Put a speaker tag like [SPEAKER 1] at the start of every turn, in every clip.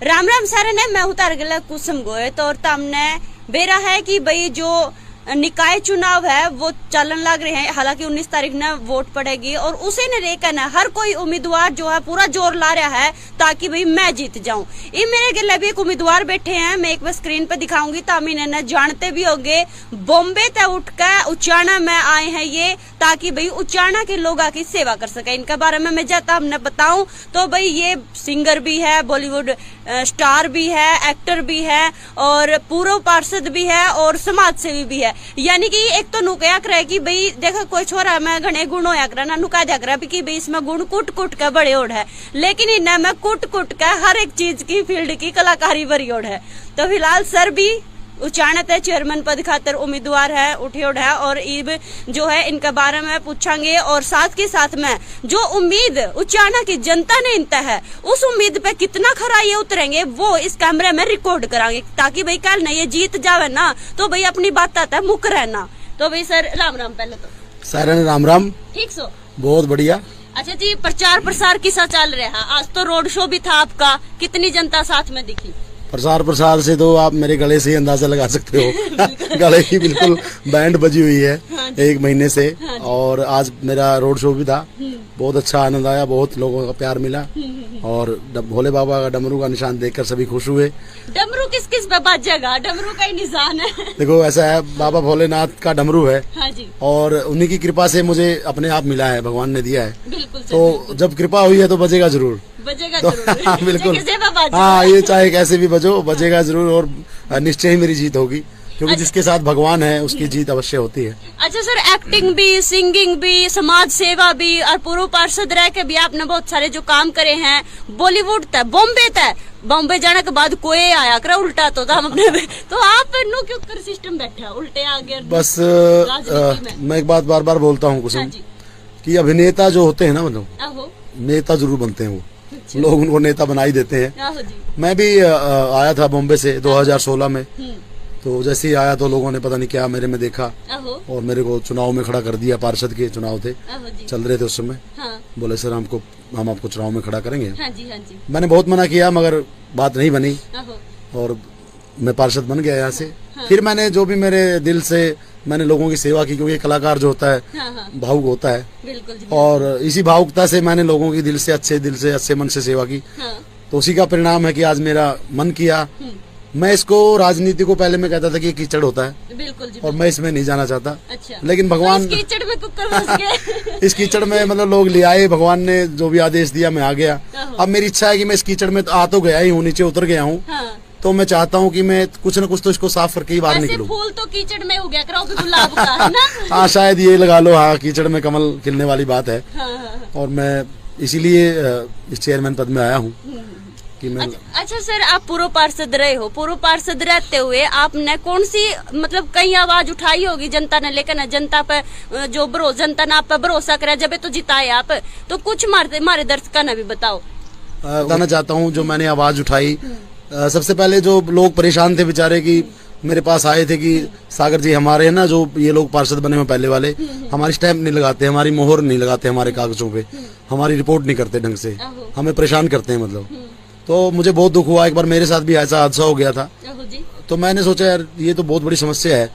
[SPEAKER 1] राम राम सारे ने मैं उतार गला कुसुम गोए तो और तमने बेरा है कि भाई जो निकाय चुनाव है वो चलन लग रहे हैं। हालांकि 19 तारीख ने वोट पड़ेगी और उसे ने रेकन है हर कोई उम्मीदवार जो है पूरा जोर ला रहा है ताकि भाई मैं जीत जाऊं। ये मेरे गले भी एक उम्मीदवार बैठे हैं, मैं एक बार स्क्रीन पे दिखाऊंगी ताकि इन्हें जानते भी होंगे। बॉम्बे तक उठकर उचाना में आए हैं ये ताकि भाई उचाना के लोगों की सेवा कर सके। इनके बारे में मैं जाता हमने बताऊं तो भाई ये सिंगर भी है, बॉलीवुड स्टार भी है, एक्टर भी है और पूर्व पार्षद भी है और समाज सेवी भी है। यानी कि एक तो नुकया करे कि भाई देखो कोई छोरा में घने गुण होया करे ना नुका जा करे कि भाई इसमें गुण कुट कुट का बड़े ओढ़ है, लेकिन इन्हें में कुट कुट का हर एक चीज की फील्ड की कलाकारी बड़ी ओढ़ है। तो फिलहाल सर भी उचानत है चेयरमैन पद खातर उम्मीदवार है उठे है और इब जो है इनके बारे में पूछेंगे और साथ के साथ में जो उम्मीद उचाना की जनता ने इनता है उस उम्मीद पे कितना खरा ये उतरेंगे वो इस कैमरे में रिकॉर्ड कराएंगे ताकि भाई कल न ये जीत जावे ना तो भाई अपनी बात आता है मुक रहना। तो भाई सर राम राम। पहले तो
[SPEAKER 2] सर राम राम।
[SPEAKER 1] ठीक सो
[SPEAKER 2] बहुत बढ़िया।
[SPEAKER 1] अच्छा जी, प्रचार प्रसार किसा चल रहा है? आज तो रोड शो भी था आपका, कितनी जनता साथ में दिखी?
[SPEAKER 2] प्रसार से तो आप मेरे गले से ही अंदाजा लगा सकते हो गले की बिल्कुल बैंड बजी हुई है एक महीने से। और आज मेरा रोड शो भी था, बहुत अच्छा आनंद आया, बहुत लोगों का प्यार मिला और भोले बाबा का डमरू का निशान देखकर सभी खुश हुए।
[SPEAKER 1] डमरू किस किस पे बाजेगा? डमरू का ही निशान है।
[SPEAKER 2] देखो ऐसा है, बाबा भोलेनाथ का डमरू है।
[SPEAKER 1] हाँ जी।
[SPEAKER 2] और उन्हीं की कृपा से मुझे अपने आप मिला है, भगवान ने दिया है।
[SPEAKER 1] बिल्कुल।
[SPEAKER 2] तो जब कृपा हुई है तो बजेगा जरूर।
[SPEAKER 1] बजेगा
[SPEAKER 2] तो
[SPEAKER 1] जरूर।
[SPEAKER 2] हाँ बिल्कुल। हाँ ये चाहे कैसे भी बजो, बजेगा जरूर और निश्चय ही मेरी जीत होगी क्योंकि
[SPEAKER 1] अच्छा।
[SPEAKER 2] जिसके साथ भगवान है उसकी जीत अवश्य होती है।
[SPEAKER 1] अच्छा सर, एक्टिंग भी, सिंगिंग भी, समाज सेवा भी और पूर्व पार्षद रह के भी आपने बहुत सारे जो काम करे हैं। बॉलीवुड तक बॉम्बे जाने के बाद कोई आया कर उल्टा तो हम अपने तो आप नो क्यों कर सिस्टम बैठा उल्टे आ गया।
[SPEAKER 2] बस मैं एक बात बार बार बोलता हूँ कुसुम कि अभिनेता जो होते हैं ना, मतलब नेता जरूर बनते हैं, वो लोग उनको नेता बना ही देते हैं। मैं भी आया था बॉम्बे से 2016 में, तो जैसे ही आया तो लोगों ने पता नहीं क्या मेरे में देखा और मेरे को चुनाव में खड़ा कर दिया। पार्षद के चुनाव थे, चल रहे थे उस समय। बोले सर हम आपको चुनाव में खड़ा करेंगे। हाँ जी। मैंने बहुत मना किया मगर बात नहीं बनी और मैं पार्षद बन गया यहाँ से। फिर मैंने जो भी मेरे दिल से मैंने लोगों की सेवा की, क्योंकि कलाकार जो होता है भावुक होता है। बिल्कुल। और इसी भावुकता से मैंने लोगों की दिल से अच्छे मन से सेवा की। तो उसी का परिणाम है कि आज मेरा मन किया। मैं इसको राजनीति को पहले मैं कहता था कि कीचड़ होता है। बिल्कुल जी। और मैं इसमें नहीं जाना चाहता। अच्छा। लेकिन भगवान
[SPEAKER 1] तो इस कीचड़ में कुकर फंस गए।
[SPEAKER 2] इस कीचड़ में मतलब लोग ले आए, भगवान ने जो भी आदेश दिया मैं आ गया। अब मेरी इच्छा है कि मैं इस कीचड़ में आ तो गया ही हूँ, नीचे उतर गया हूँ। तो मैं चाहता हूँ कि मैं कुछ न कुछ तो इसको साफ करके ही बाहर निकलूं। फूल तो कीचड़ में हो गया, गुलाब का है ना? हाँ शायद ये लगा लो, हाँ कीचड़ में कमल खिलने वाली बात है। और मैं इसीलिए इस चेयरमैन पद में आया हूँ कि मैं।
[SPEAKER 1] अच्छा सर, आप पूर्व पार्षद रहे हो, पूर्व पार्षद रहते हुए आपने कौन सी मतलब कई आवाज उठाई होगी जनता ने, लेकिन जनता पे जो जनता ने आप पे भरोसा करा जब तो जिताए आप, तो कुछ हमारे दर्शकों ने भी बताओ।
[SPEAKER 2] बताना चाहता हूँ जो मैंने आवाज उठाई। सबसे पहले जो लोग परेशान थे बेचारे कि मेरे पास आए थे कि सागर जी हमारे है ना, जो ये लोग पार्षद बने हुए पहले वाले, हमारी स्टैंप नहीं लगाते, हमारी मोहर नहीं लगाते हमारे कागजों पे, हमारी रिपोर्ट नहीं करते ढंग से, हमें परेशान करते हैं मतलब। तो मुझे बहुत दुख हुआ। एक बार मेरे साथ भी ऐसा हादसा हो गया था। तो मैंने सोचा यार ये तो बहुत बड़ी समस्या है,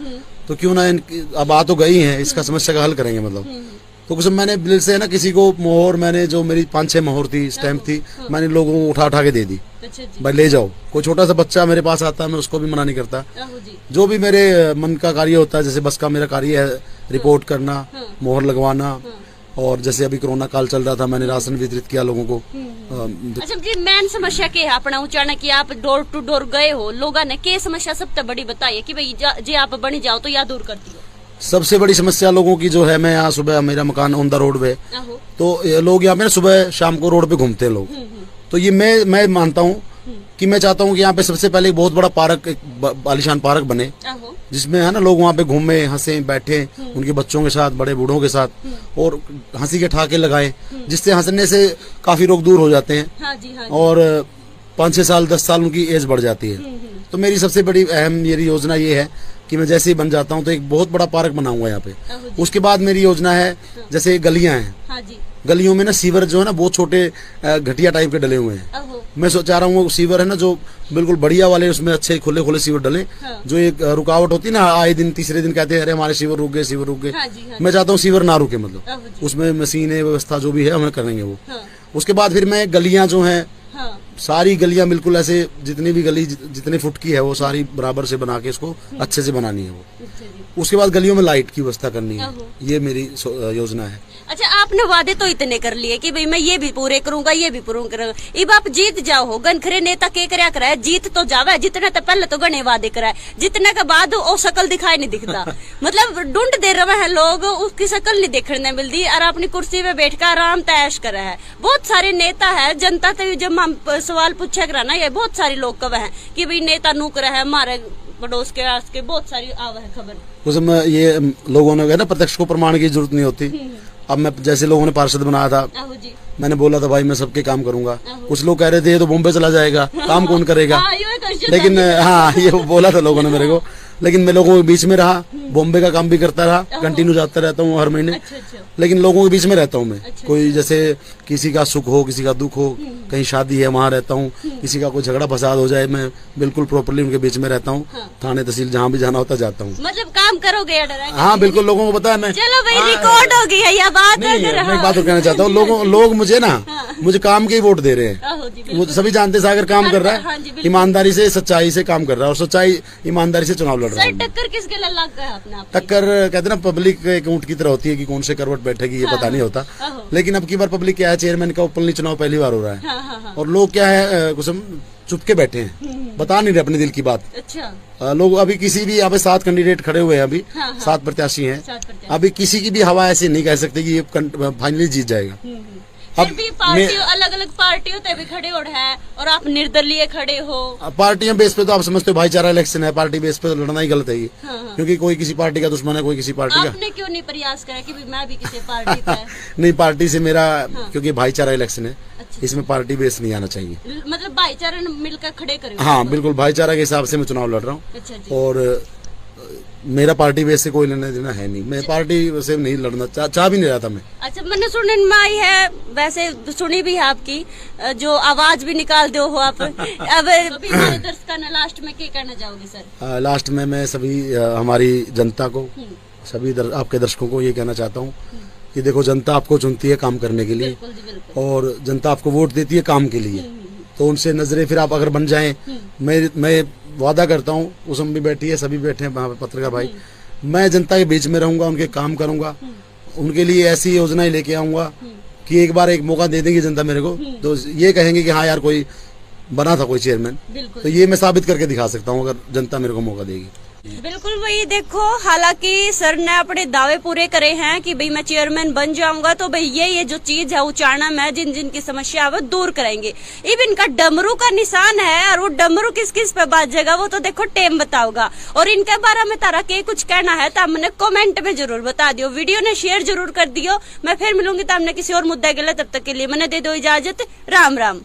[SPEAKER 2] तो क्यों ना अब आ तो गई है, इसका समस्या का हल करेंगे मतलब। तो कुछ मैंने दिल से ना किसी को मोहर, मैंने जो मेरी 5-6 मोहर थी, स्टैंप थी, मैंने लोगों को उठा के दे दी। भाई ले जाओ। कोई छोटा सा बच्चा मेरे पास आता है मैं उसको भी मना नहीं करता। जो भी मेरे मन का कार्य होता है, जैसे बस का मेरा कार्य है रिपोर्ट करना, मोहर लगवाना, और जैसे अभी कोरोना काल चल रहा था मैंने राशन वितरित किया लोगों को।
[SPEAKER 1] अच्छा जी, मेन समस्या क्या है अपना उचाना की? आप डोर टू डोर गए हो, लोगों ने क्या समस्या सबसे बड़ी बताई है कि भाई जे आप बनी जाओ तो या दूर कर दियो?
[SPEAKER 2] सबसे बड़ी समस्या लोगों की जो है, मैं यहाँ सुबह, मेरा मकान ऑन द रोड पे, तो लोग यहाँ पे सुबह शाम को रोड पे घूमते हैं लोग। तो ये मैं मानता हूँ कि मैं चाहता हूँ कि यहाँ पे सबसे पहले एक बहुत बड़ा पार्क, एक आलीशान पार्क बने, जिसमें है ना लोग वहाँ पे घूमे, हंसे, बैठे उनके बच्चों के साथ, बड़े बूढ़ों के साथ, और हंसी के ठहाके लगाए, जिससे हंसने से काफी रोग दूर हो जाते हैं और 5-6 साल 10 साल उनकी एज बढ़ जाती है। तो मेरी सबसे बड़ी अहम मेरी योजना ये है कि मैं जैसे ही बन जाता हूँ तो एक बहुत बड़ा पार्क बनाऊंगा यहाँ पे। उसके बाद मेरी योजना है, जैसे गलियां हैं, गलियों में ना सीवर जो है ना बहुत छोटे घटिया टाइप के डले हुए हैं, मैं चाह रहा हूँ वो सीवर है ना जो बिल्कुल बढ़िया वाले, उसमें अच्छे खुले खुले सीवर डले।
[SPEAKER 1] हाँ। जो
[SPEAKER 2] एक रुकावट होती है ना, आए दिन तीसरे दिन कहते हैं अरे हमारे सीवर रुक गए, सीवर रुक गए।
[SPEAKER 1] हाँ।
[SPEAKER 2] मैं चाहता हूँ सीवर ना रुके, मतलब उसमें मशीनें व्यवस्था जो भी है हमें करेंगे वो।
[SPEAKER 1] हाँ।
[SPEAKER 2] उसके बाद फिर मैं गलियां जो हैं,
[SPEAKER 1] हाँ।
[SPEAKER 2] सारी गलियां बिल्कुल ऐसे जितनी भी गली जितने फुट की है वो सारी बराबर से बना के इसको अच्छे से बनानी है वो। उसके बाद गलियों में लाइट की व्यवस्था करनी है, ये मेरी योजना है।
[SPEAKER 1] अच्छा, आपने वादे तो इतने कर लिए कि भाई मैं ये भी पूरे करूंगा, ये भी पूरा करूंगा। अब आप जीत जाओ हो, गनखरे नेता के करया कराए, जीत तो जावे। जितने तो पहले तो गणे वादे कराए, जितने के बाद वो शकल दिखाई नहीं दिखता। मतलब ढूंढ दे रहे हैं लोग, उसकी शकल नहीं देखने मिलती और अपनी कुर्सी पे बैठ कर आराम तैश कर रहा है। बहुत सारे नेता है, जनता से जब हम सवाल पूछा करा ना, ये बहुत सारे लोग कब है कि भाई नेता नूक रहा है हमारे पड़ोस के आस के, बहुत सारी आवा है खबर।
[SPEAKER 2] उसमें ये लोगों ने ना प्रत्यक्ष को प्रमाण की जरूरत नहीं होती। अब मैं जैसे लोगों ने पार्षद बनाया था, मैंने बोला था भाई मैं सबके काम करूंगा। कुछ लोग कह रहे थे ये तो बॉम्बे चला जाएगा, काम कौन करेगा। लेकिन हाँ, ये बोला था लोगों ने मेरे को, लेकिन मैं लोगों के बीच में रहा, बॉम्बे का काम भी करता रहा, कंटिन्यू जाता रहता हूँ हर महीने। लेकिन लोगों के बीच में रहता हूँ मैं। कोई जैसे किसी का सुख हो, किसी का दुख हो, कहीं शादी है वहाँ रहता हूँ, किसी का कोई झगड़ा फसाद हो जाए, मैं बिल्कुल प्रॉपरली उनके बीच में रहता हूँ। थाने तहसील जहाँ भी जाना होता जाता हूँ।
[SPEAKER 1] मतलब काम करोगे?
[SPEAKER 2] हाँ बिल्कुल, लोगों को पता है मैं।
[SPEAKER 1] चलो भाई, रिकॉर्ड हो गई है यह बात।
[SPEAKER 2] मैं एक बात और कहना चाहता हूँ, लोग मुझे ना मुझे काम के ही वोट दे रहे हैं। मुझे सभी जानते हैं सागर काम कर रहा है, ईमानदारी से सच्चाई से काम कर रहा है और सच्चाई ईमानदारी से चुनाव लड़ रहा है।
[SPEAKER 1] टक्कर किसके लग गया अपना?
[SPEAKER 2] टक्कर कहते ना पब्लिक एक ऊंट की तरह होती है कि कौन से करवट बैठेगी ये पता नहीं होता। लेकिन अब की बार पब्लिक क्या है, चेयरमैन का ओपनली चुनाव पहली बार हो रहा है और लोग क्या है कुछ चुप के बैठे हैं, बता नहीं रहे अपने दिल की बात।
[SPEAKER 1] अच्छा।
[SPEAKER 2] लोग अभी किसी भी यहाँ पे 7 कैंडिडेट खड़े हुए हैं, अभी 7 प्रत्याशी हैं। अभी किसी की भी हवा ऐसे नहीं कह सकते कि ये फाइनली जीत जाएगा।
[SPEAKER 1] फिर भी पार्टियों, अलग अलग पार्टियों पे भी खड़े हो रहे हैं और आप निर्दलीय खड़े हो।
[SPEAKER 2] पार्टियां बेस पे तो आप समझते हो भाईचारा इलेक्शन है, पार्टी बेस पे तो लड़ना ही गलत है ये। क्योंकि कोई किसी पार्टी का दुश्मन है, कोई किसी पार्टी का।
[SPEAKER 1] आपने क्यों नहीं प्रयास करा कि मैं भी किसी पार्टी का?
[SPEAKER 2] नहीं, पार्टी से मेरा क्योंकि भाईचारा इलेक्शन है, इसमें पार्टी बेस नहीं आना चाहिए।
[SPEAKER 1] मतलब भाईचारा मिलकर खड़े करे?
[SPEAKER 2] हाँ बिल्कुल, भाईचारा के हिसाब से मैं चुनाव लड़ रहा हूँ और मेरा पार्टी बेस से कोई लेना देना है नहीं। मैं पार्टी से नहीं लड़ना चाह भी नहीं रहा था मैं।
[SPEAKER 1] अच्छा, मैंने सुनने में आई है, वैसे सुनी भी है आपकी, जो आवाज भी निकाल दो हो आप। अब दर्शकों ने लास्ट में क्या कहना चाहोगे सर?
[SPEAKER 2] लास्ट में मैं सभी हमारी जनता को, सभी आपके दर्शकों को ये कहना चाहता हूँ कि देखो, जनता आपको चुनती है काम करने के लिए और जनता आपको वोट देती है काम के लिए। तो उनसे नजरे फिर आप अगर बन जाएं, मैं वादा करता हूँ, उसम भी बैठी है, सभी बैठे हैं पत्रकार भाई, मैं जनता के बीच में रहूंगा, उनके काम करूंगा, उनके लिए ऐसी योजनाएं लेके आऊंगा कि एक बार एक मौका दे देंगी जनता मेरे को, तो ये कहेंगे कि हाँ यार कोई बना था कोई चेयरमैन। तो ये मैं साबित करके दिखा सकता हूँ अगर जनता मेरे को मौका देगी।
[SPEAKER 1] बिल्कुल भाई, देखो, हालांकि सर ने अपने दावे पूरे करे हैं कि भाई मैं चेयरमैन बन जाऊंगा, तो भाई ये जो चीज है उचारना में जिन जिन की समस्या है वो दूर करेंगे। इवन इनका डमरू का निशान है और वो डमरू किस किस पे बाजेगा वो तो देखो टेम बताओगा। और इनके बारे में तारा के कुछ कहना है तो हमने कमेंट में जरूर बता दियो, वीडियो ने शेयर जरूर कर दियो। मैं फिर मिलूंगी तो हमने किसी और मुद्दे के लिए, तब तक के लिए मैंने दे दो इजाजत। राम राम।